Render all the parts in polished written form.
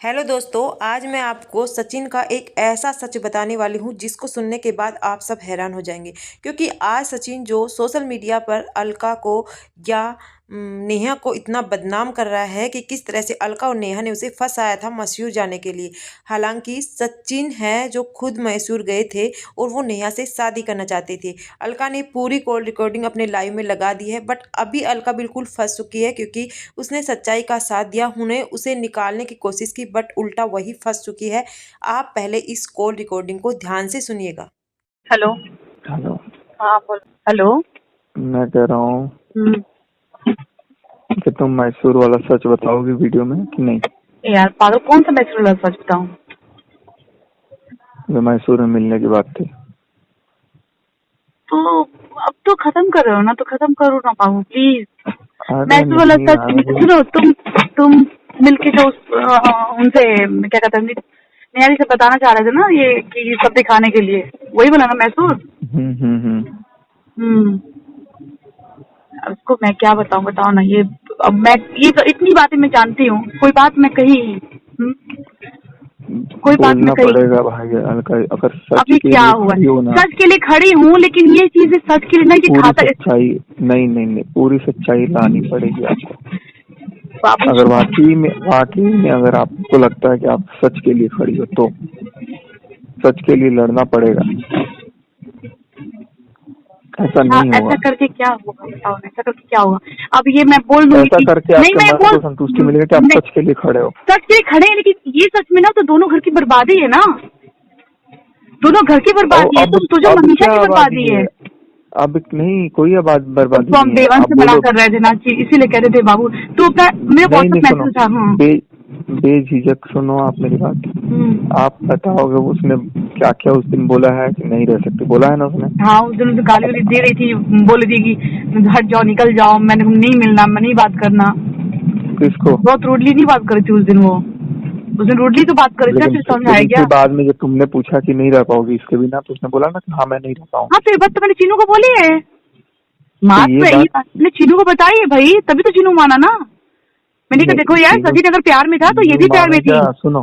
Hello दोस्तों, आज मैं आपको सचिन का एक ऐसा सच बताने वाली हूँ जिसको सुनने के बाद आप सब हैरान हो जाएंगे। क्योंकि आज सचिन जो सोशल मीडिया पर अलका को या नेहा को इतना बदनाम कर रहा है कि किस तरह से अलका और नेहा ने उसे फंसाया था मैसूर जाने के लिए। हालांकि सचिन है जो खुद मैसूर गए थे और वो नेहा से शादी करना चाहते थे। अलका ने पूरी कॉल रिकॉर्डिंग अपने लाइव में लगा दी है, बट अभी अलका बिल्कुल फंस चुकी है क्योंकि उसने सच्चाई का साथ दिया, उन्हें उसे निकालने की कोशिश की, बट उल्टा वही फंस चुकी है। आप पहले इस कॉल रिकॉर्डिंग को ध्यान से सुनिएगा। Hello hello. हाँ बोल। हेलो। मैं कह रहा हूँ कि तुम मैसूर वाला सच बताओगी वीडियो में कि नहीं? यार पागल, कौन सा मैसूर वाला सच बताऊं? जो मैसूर में मिलने की बात थी। तो अब तो खत्म कर रहे हो ना, तो खत्म करो ना पागल प्लीज। मैसूर वाला सच सुनो। तुम मिलके जो उनसे क्या कहते हैं, निहारी से बताना चाह रहे थे ना ये कि सब दिखाने के लिए, वही बोला ना मैसूर। उसको मैं क्या बताऊं, बताओ ना। ये अब मैं ये इतनी बातें मैं जानती हूँ, कोई बात मैं कही कोई बात बोलना मैं कही पड़ेगा भाई। अगर सच अभी के क्या लिए हुआ? खड़ी हो ना, सच के लिए खड़ी हूँ, लेकिन ये चीज सच के लिए ना, ये पूरी खाता सच्चाई नहीं, पूरी सच्चाई लानी पड़ेगी आपको। बाबू। अगर वाकई में अगर आपको लगता है कि आप सच के लिए खड़ी हो तो सच के लिए लड़ना पड़ेगा। ऐसा नहीं होगा। ऐसा करके क्या होगा बताओ ना, ऐसा करके क्या होगा? अब ये मैं बोल दूंगी ऐसा करके नहीं, आपके मैं मन को संतुष्टि मिलेगी कि आप सच के लिए खड़े हो। सच के लिए खड़े हैं, लेकिन ये सच में ना तो दोनों घर की बर्बादी है ना, दोनों घर की बर्बादी है। तो जो मनीषा की बर्बादी है। अब नहीं, कोई बर्बादी तो हम नहीं है। देवान आप से मना बोलो, कर रहे थे ना, इसीलिए कह रहे थे बाबू तो अपना मेरे व्हाट्सएप मैसेज था। हाँ बेझिझक सुनो आप मेरी बात। आप बताओगे उसने क्या क्या उस दिन बोला है कि नहीं रह सकती? बोला है ना उसने? हाँ, उस दिन गाली वाली दे रही थी, बोल रही थी कि हट जाओ, निकल जाओ, मैंने नहीं मिलना, मैं नहीं बात करना। किसको? बहुत रूडली नहीं बात करी थी उस दिन वो। उस दिन रूडली तो बात करी थी, फिर समझाया गया। फिर बाद में जब तुमने पूछा कि नहीं रह पाओगी इसके बिना, तो उसने बोला ना कि हाँ मैं नहीं रह पाऊंगा। हाँ, तो ये बात तो मैंने चीनू को बोली है। मैंने चीनू को बताई है भाई, तभी तो चीनू माना ना। मैंने कहा देखो यार, सचिन अगर प्यार में था तो ये भी प्यार में थी। सुनो,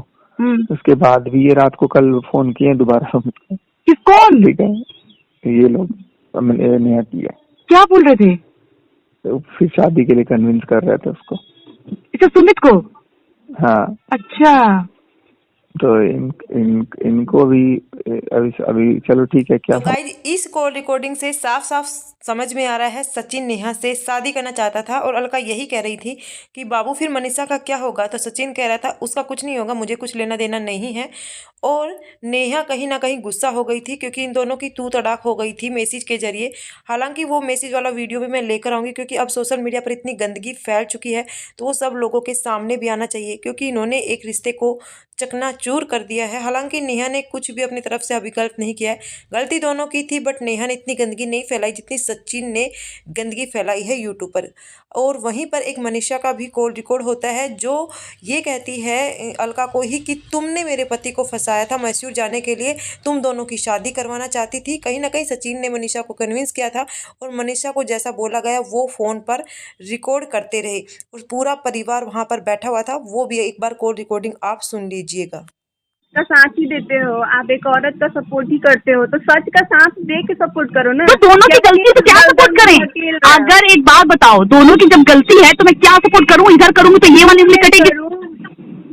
उसके बाद भी ये रात को कल फोन किए दोबारा मुझको। किस कौन? ठीक है, ये लोग नेहा किया। क्या बोल रहे थे? तो फिर शादी के लिए कन्विंस कर रहे थे उसको। अच्छा, सुमित को? हाँ। अच्छा, तो इनको अभी चलो ठीक है। क्या तो गाइस, इस कॉल रिकॉर्डिंग से साफ साफ समझ में आ रहा है सचिन नेहा से शादी करना चाहता था और अलका यही कह रही थी कि बाबू फिर मनीषा का क्या होगा। तो सचिन कह रहा था उसका कुछ नहीं होगा, मुझे कुछ लेना देना नहीं है। और नेहा कहीं ना कहीं गुस्सा हो गई थी क्योंकि इन दोनों की तू तड़ाक हो गई थी मैसेज के जरिए। हालांकि वो मैसेज वाला वीडियो भी मैं लेकर आऊँगी क्योंकि अब सोशल मीडिया पर इतनी गंदगी फैल चुकी है तो वो सब लोगों के सामने भी आना चाहिए, क्योंकि इन्होंने एक रिश्ते को चकनाचूर कर दिया है। हालांकि नेहा ने कुछ भी अपनी तरफ से अभी गलत नहीं किया है, गलती दोनों की थी, बट नेहा ने इतनी गंदगी नहीं फैलाई जितनी सचिन ने गंदगी फैलाई है यूट्यूब पर। और वहीं पर एक मनीषा का भी कॉल रिकॉर्ड होता है जो ये कहती है अलका को ही कि तुमने मेरे पति को फंसाया था मैसूर जाने के लिए, तुम दोनों की शादी करवाना चाहती थी। कहीं ना कहीं सचिन ने मनीषा को कन्विंस किया था और मनीषा को जैसा बोला गया वो फ़ोन पर रिकॉर्ड करते रहे और पूरा परिवार वहाँ पर बैठा हुआ था। वो भी एक बार कॉल रिकॉर्डिंग आप सुन लीजिएगा। का साथ ही देते हो आप, एक औरत का सपोर्ट ही करते हो, तो सच का साथ दे के सपोर्ट करो ना। तो दोनों की गलती तो क्या सपोर्ट करें? अगर एक बात बताओ, दोनों की जब गलती है तो मैं क्या सपोर्ट करूं? इधर करूंगी तो ये वाली उंगली कटेगी।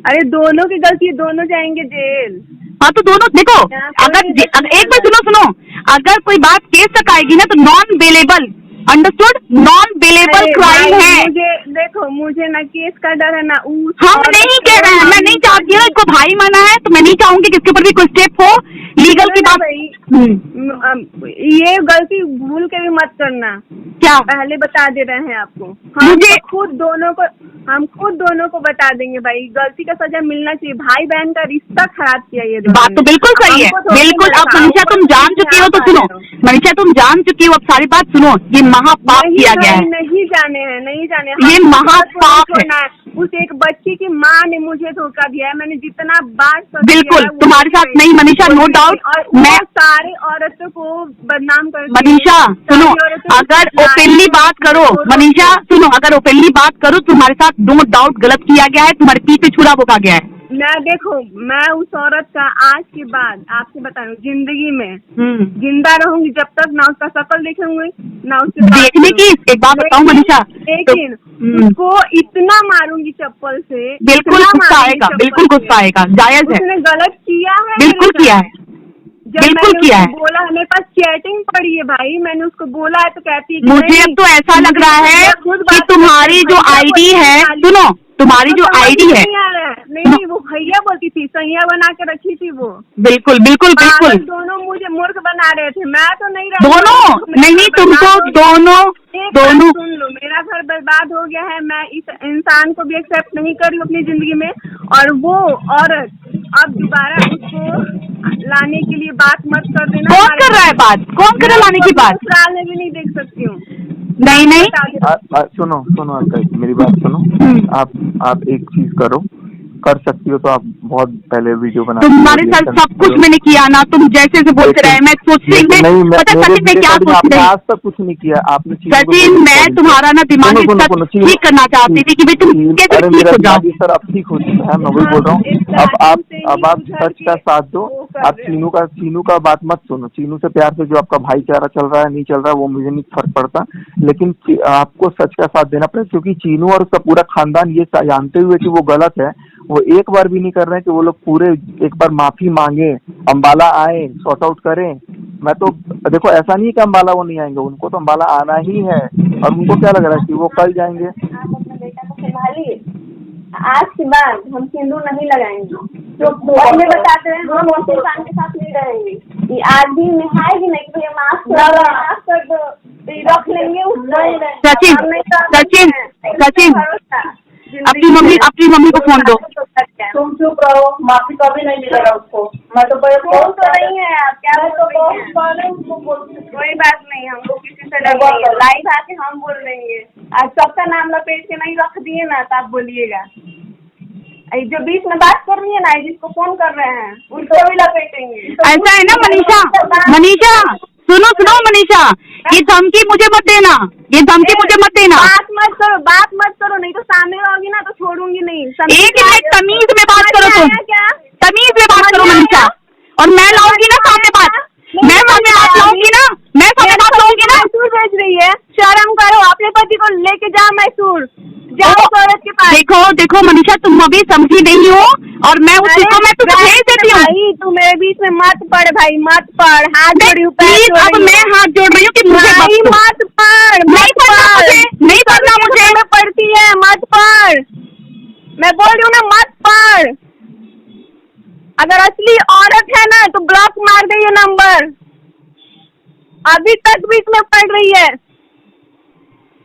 अरे दोनों की गलती है, दोनों जाएंगे जेल। हाँ, तो दोनों देखो, अगर एक बार सुनो, अगर कोई बात केस तक आएगी ना तो non bailable, understood, non bailable crime है। मुझे ना केस का डर है ना। हम नहीं कह रहे हैं, मैं नहीं चाहती हूँ, इसको भाई माना है तो मैं नहीं चाहूंगी कि इसके ऊपर भी कोई स्टेप हो लीगल की बात। ये गलती भूल के भी मत करना, क्या पहले बता दे रहे हैं आपको। हम खुद दोनों को बता देंगे भाई, गलती का सजा मिलना चाहिए। भाई बहन का रिश्ता खराब किया ये बात तो बिल्कुल सही है, बिल्कुल। अब मनीषा तुम जान चुकी हो तो सुनो, मनीषा तुम जान चुकी हो, अब सारी बात सुनो। ये महापाप किया गया है। नहीं जाने ये महापाप है। उस एक बच्ची की माँ ने मुझे धोखा दिया है, मैंने जितना बार बिल्कुल तुम्हारे साथ नहीं मनीषा, नो डाउट। मैं सारे औरतों को बदनाम कर मनीषा सुनो, अगर ओपनली बात करो, मनीषा सुनो, अगर ओपनली बात करो तुम्हारे साथ नो डाउट गलत किया गया है, तुम्हारे पीछे छुरा बोका गया है। मैं देखो, मैं उस औरत का आज के बाद आपसे बता रही हूँ, जिंदगी में जिंदा रहूंगी जब तक ना उसका शक्ल देखूंगी ना उसके देखने की। एक बात बताऊं मनीषा, लेकिन उसको इतना मारूंगी चप्पल से, बिल्कुल इतना गुस्सा मारूंगी आएगा, चप्पल बिल्कुल से। गुस्सा आएगा, जायज है, उसने गलत किया है, बिल्कुल मेरे किया साथ। है, जब बिल्कुल मैंने किया उसको है। बोला, मेरे पास चैटिंग पड़ी है भाई, मैंने उसको बोला है तो कहती है कि मुझे नहीं, अब तो ऐसा लग रहा है मैं खुद कि बात तुम्हारी करती जो हूँ, भैया आईडी बोलती है, खाली। सुनो, तुम्हारी जो समझ आईडी है, नहीं आ रहा है। नहीं, वो भैया बोलती थी, सैया बना के रखी थी वो। बिल्कुल बिल्कुल बिल्कुल, पागल, दोनों मुझे मूर्ख बना रहे थे। मैं तो नहीं रही, दोनों नहीं, तुमको दोनों एक बात दोनों सुन लो, मेरा घर बर्बाद हो गया है, मैं इस इंसान को भी एक्सेप्ट नहीं कर रही हूँ अपनी जिंदगी में। और वो औरत अब दोबारा उसको लाने के लिए बात मत कर देना। कौन कर रहा है बात, कौन कर रहा है लाने की बात? ससुराल में भी नहीं देख सकती हूँ। नहीं नहीं, सुनो सुनो अलका, मेरी बात सुनो। आप एक चीज करो, कर सकती हो तो आप बहुत पहले वीडियो बना, तुम्हारे साथ सब कुछ मैंने किया ना, तुम जैसे जैसे बोलते रहे, मैं सोचती नहीं, पता सचिन मैं क्या सोच आपने रही, आज तक कुछ नहीं किया आपने। सचिन मैं तुम्हारा ना दिमाग ठीक करना चाहती थी कि भाई तुम कैसे ठीक हो जाओ। सर अब ठीक हो चुका है, मैं वही बोल रहा हूँ। अब आप सच का साथ दो। आप चीनू का बात मत सुनो। चीनू से प्यार से जो आपका भाईचारा चल रहा है नहीं चल रहा है वो मुझे नहीं फर्क पड़ता, लेकिन आपको सच का साथ देना पड़ेगा, क्योंकि चीनू और उसका पूरा खानदान ये जानते हुए कि वो गलत है, वो एक बार भी नहीं कर रहे हैं कि वो लोग पूरे एक बार माफी मांगे, अम्बाला आए, सॉर्ट आउट करें। मैं तो देखो ऐसा नहीं है कि अम्बाला वो नहीं आएंगे, उनको तो अम्बाला आना ही है। और उनको क्या लग रहा है कि वो कल जाएंगे। आप अपने बेटा को संभालिए, आज के बाद हम सिंदूर नहीं लगाएंगे। जो पहले बताते हैं हम उस इंसान के साथ नहीं रहेंगे। ये आदमी नहाएगी नहीं तो माफ कर दो, रख लेंगे उसको। सचिन अपनी मम्मी को फोन दो। तुम चुप रहो, माफी कभी नहीं मिलेगा उसको। मैं तो फोन तो नहीं है, आप क्या कोई बात नहीं, हमको किसी से डर नहीं है। लाइव आके हम बोल देंगे। आज सबका नाम लपेट के नहीं रख दिए ना तो आप बोलिएगा। जो बीच में बात कर रही है ना, जिसको फोन कर रहे हैं उनको भी लपेटेंगे। ऐसा है ना मनीषा सुनो मनीषा, ये धमकी मुझे मत देना, बात मत करो नहीं तो सामने आओगी ना तो छोड़ूंगी नहीं। एक मिनट, तमीज में बात करो तुम, तमीज में बात करो मनीषा। और मैं लाऊंगी ना सामने बात, मैं सामने बात लाऊंगी ना, मैसूर भेज रही है, शर्म करो। अपने पति को लेके जाओ मैसूर, जाओ औरत के पास। देखो मनीषा, तुम अभी समझी नहीं हो, और मैं उस चीज को मैं तुझे भेज देती हूँ। भाई तू मेरे बीच में मत पड़ भाई, मत पड़। हाथ जोड़ी हूँ, अब मैं हाथ जोड़ रही हूँ कि मुझे मत पड़, नहीं पढ़ना मुझे में पड़ती है, मत पड़। मैं बोल रही हूँ ना, मत पड़। अगर असली औरत है ना तो ब्लॉक मार दे ये नंबर। अभी तक बीच में पड़ रही है।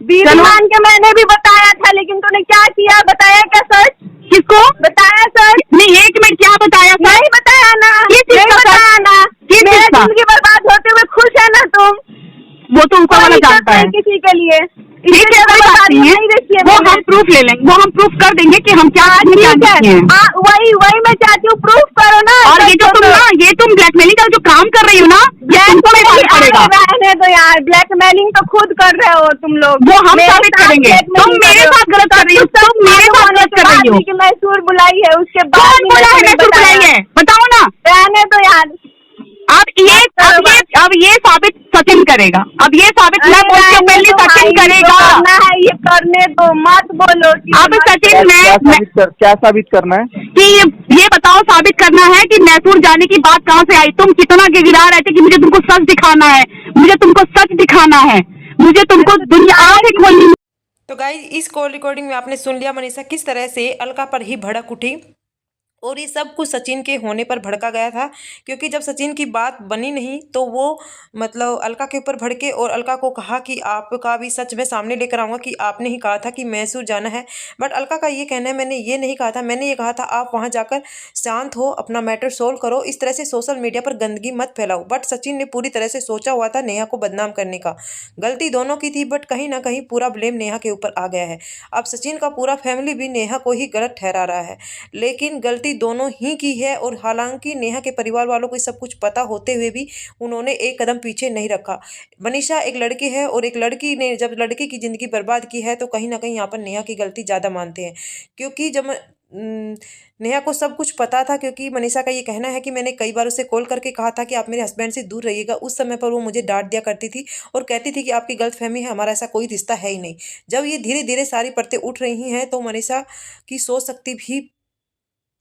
बीरमान के मैंने भी बताया था, लेकिन तूने क्या किया? बताया क्या सच? किसको बताया सच? नहीं, एक मिनट, क्या बताया सच? नहीं बताया ना, नहीं बताया ना। मेरी जिंदगी बर्बाद होते हुए खुश है ना तुम? वो तो ऊपर वाला जानता है किसी के लिए। ठीक है, कोई बात नहीं है, वो हम प्रूफ ले लेंगे, वो हम प्रूफ कर देंगे कि हम क्या हैं। वही मैं चाहती हूँ, प्रूफ करो ना। और ये तुम ब्लैकमेलिंग का जो काम कर रही हो ना, ये तुमको भी मालूम पड़ेगा। रहने दो यार, ब्लैकमेलिंग तो खुद कर रहे हो तुम लोग। वो हम साबित करेंगे। तुम मेरे साथ गलत कर रही हो, कि मैसूर बुलाई है, उसके बाद बोला है मैसूर बुलाई है, बताओ ना। रहने दो यार। अब ये साबित सचिन करेगा। अब ये साबित मैं बोलती हूँ, पहले सचिन करेगा। करना है ये, करने दो, मत बोलो। अब सचिन क्या साबित करना है कि ये बताओ, साबित करना है कि मैसूर जाने की बात कहाँ से आई? तुम कितना गिरा रहे थे कि मुझे तुमको सच दिखाना है, मुझे तुमको दुनिया आंखें खोलनी। तो गाइस, इस कॉल रिकॉर्डिंग में आपने सुन लिया मनीषा किस तरह से अलका पर ही भड़क उठी, और ये सब कुछ सचिन के होने पर भड़का गया था। क्योंकि जब सचिन की बात बनी नहीं तो वो मतलब अलका के ऊपर भड़के और अलका को कहा कि आपका भी सच मैं सामने लेकर आऊँगा कि आपने ही कहा था कि मैसूर जाना है। बट अलका का ये कहना है मैंने ये नहीं कहा था, मैंने ये कहा था आप वहाँ जाकर शांत हो, अपना मैटर सोल्व करो, इस तरह से सोशल मीडिया पर गंदगी मत फैलाओ। बट सचिन ने पूरी तरह से सोचा हुआ था नेहा को बदनाम करने का। गलती दोनों की थी, बट कहीं ना कहीं पूरा ब्लेम नेहा के ऊपर आ गया है। अब सचिन का पूरा फैमिली भी नेहा को ही गलत ठहरा रहा है, लेकिन गलती दोनों ही की है। और हालांकि नेहा के परिवार वालों को सब कुछ पता होते हुए भी उन्होंने एक कदम पीछे नहीं रखा। मनीषा एक लड़की है, और एक लड़की ने जब लड़के की ज़िंदगी बर्बाद की है तो कहीं ना कहीं यहाँ पर नेहा की गलती ज़्यादा मानते हैं। क्योंकि जब नेहा को सब कुछ पता था, क्योंकि मनीषा का ये कहना है कि मैंने कई बार उसे कॉल करके कहा था कि आप मेरे हस्बैंड से दूर रहिएगा। उस समय पर वो मुझे डांट दिया करती थी और कहती थी कि आपकी गलतफहमी है, हमारा ऐसा कोई रिश्ता है ही नहीं। जब ये धीरे धीरे सारी परतें उठ रही हैं तो मनीषा की सोच शक्ति भी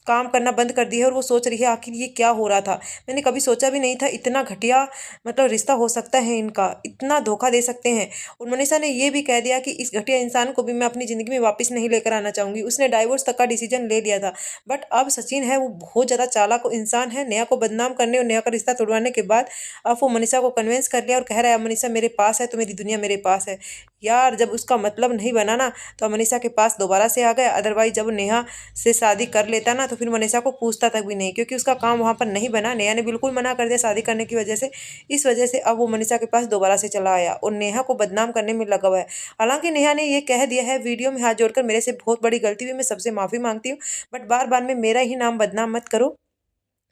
काम करना बंद कर दी है और वो सोच रही है आखिर ये क्या हो रहा था। मैंने कभी सोचा भी नहीं था इतना घटिया मतलब रिश्ता हो सकता है इनका, इतना धोखा दे सकते हैं। और मनीषा ने ये भी कह दिया कि इस घटिया इंसान को भी मैं अपनी ज़िंदगी में वापस नहीं लेकर आना चाहूँगी। उसने डाइवोर्स तक का डिसीजन ले लिया था। बट अब सचिन है वो बहुत ज़्यादा चालाक इंसान है। नेहा को बदनाम करने और नेहा का रिश्ता तोड़वाने के बाद अब वो मनीषा को कन्विंस कर लिया और कह रहा है अब मनीषा मेरे पास है तो मेरी दुनिया मेरे पास है। यार जब उसका मतलब नहीं बना ना तो मनीषा के पास दोबारा से आ गया। अदरवाइज जब नेहा से शादी कर लेता ना तो फिर मनीषा को पूछता तक भी नहीं, क्योंकि उसका काम वहाँ पर नहीं बना। नेहा ने बिल्कुल मना कर दिया शादी करने की वजह से। इस वजह से अब वो मनीषा के पास दोबारा से चला आया और नेहा को बदनाम करने में लगा हुआ है। हालांकि नेहा ने ये कह दिया है वीडियो में हाथ जोड़कर मेरे से बहुत बड़ी गलती हुई, मैं सबसे माफ़ी मांगती हूँ, बट बार बार में मेरा ही नाम बदनाम मत करो।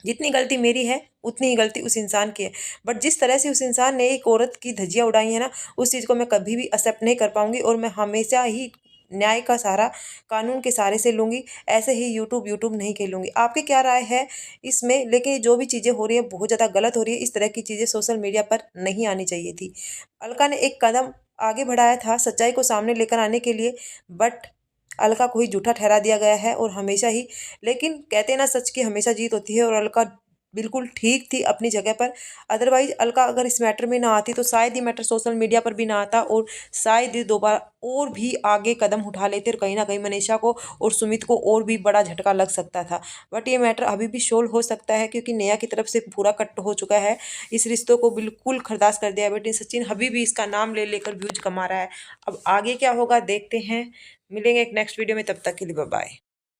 जितनी गलती मेरी है उतनी ही गलती उस इंसान की है। बट जिस तरह से उस इंसान ने एक औरत की धज्जियाँ उड़ाई है ना, उस चीज़ को मैं कभी भी एक्सेप्ट नहीं कर पाऊंगी और मैं हमेशा ही न्याय का सहारा कानून के सहारे से लूँगी। ऐसे ही यूट्यूब नहीं खेलूँगी। आपकी क्या राय है इसमें? लेकिन जो भी चीज़ें हो रही है बहुत ज़्यादा गलत हो रही है। इस तरह की चीज़ें सोशल मीडिया पर नहीं आनी चाहिए थी। अलका ने एक कदम आगे बढ़ाया था सच्चाई को सामने लेकर आने के लिए, बट अलका को ही झूठा ठहरा दिया गया है और हमेशा ही। लेकिन कहते हैं ना सच की हमेशा जीत होती है और अलका बिल्कुल ठीक थी अपनी जगह पर। अदरवाइज अलका अगर इस मैटर में ना आती तो शायद ये मैटर सोशल मीडिया पर भी ना आता और शायद ये दोबारा और भी आगे कदम उठा लेते और कहीं ना कहीं मनीषा को और सुमित को और भी बड़ा झटका लग सकता था। बट ये मैटर अभी भी सोल्व हो सकता है क्योंकि नेहा की तरफ से पूरा कट हो चुका है। इस रिश्तों को बिल्कुल खरदास कर दिया है। बेटे सचिन अभी भी इसका नाम ले लेकर व्यूज कमा रहा है। अब आगे क्या होगा देखते हैं। मिलेंगे एक नेक्स्ट वीडियो में, तब तक के लिए बाय बाय।